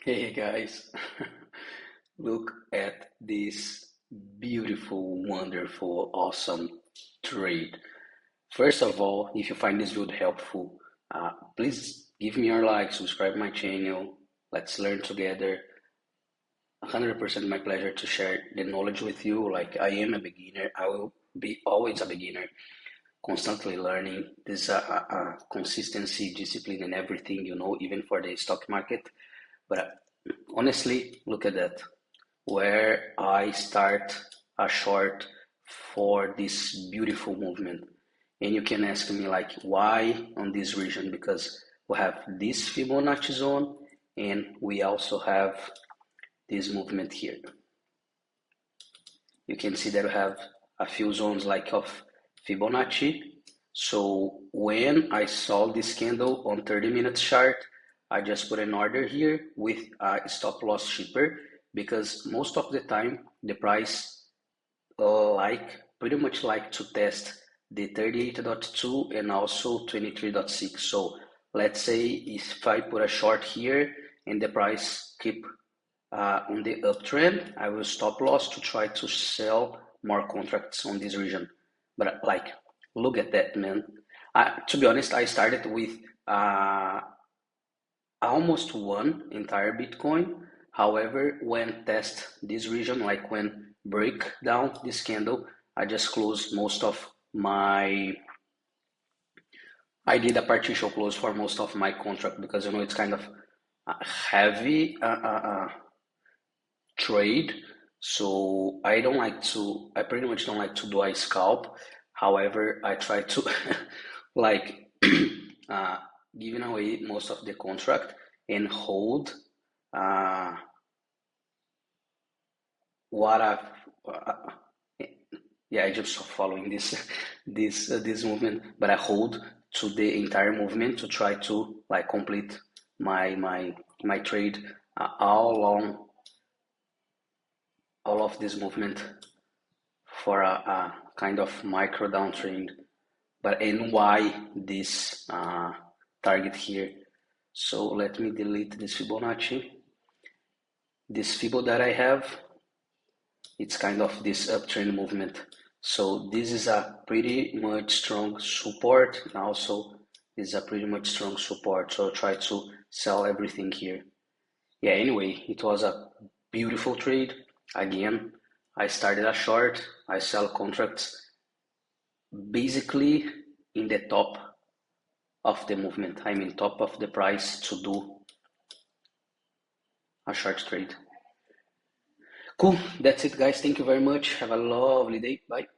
Hey guys, look at this beautiful, wonderful, awesome trade. First of all, if you find this video helpful, please give me your like, subscribe my channel. Let's learn together. 100% my pleasure to share the knowledge with you. Like I am a beginner, I will be always a beginner, constantly learning. This is a consistency, discipline, and everything, even for the stock market. But honestly, look at that. Where I start a short for this beautiful movement. And you can ask me like why on this region, because we have this Fibonacci zone and we also have this movement here. You can see that we have a few zones like of Fibonacci. So when I saw this candle on 30 minutes chart, I just put an order here with a stop loss cheaper because most of the time the price pretty much like to test the 38.2 and also 23.6. So let's say if I put a short here and the price keep on the uptrend, I will stop loss to try to sell more contracts on this region. But like, look at that, man. To be honest, I started with almost one entire Bitcoin. However, when test this region, like when break down this candle, I just closed most of my, I did a partial close for most of my contract because it's kind of a heavy trade. So I pretty much don't like to do a scalp. However, I try to like giving away most of the contract and hold uh, what I've yeah, I just following this movement, but I hold to the entire movement to try to like complete my trade all along all of this movement for a kind of micro downtrend. But and why this target here? So let me delete this Fibonacci. This Fibo that I have, it's kind of this uptrend movement. So this is a pretty much strong support, and also is a pretty much strong support. So I'll try to sell everything here. Yeah, anyway, it was a beautiful trade. Again, I started a short, I sell contracts basically in the top of the movement. I mean top of the price to do a short trade. Cool, that's it guys. Thank you very much. Have a lovely day. Bye.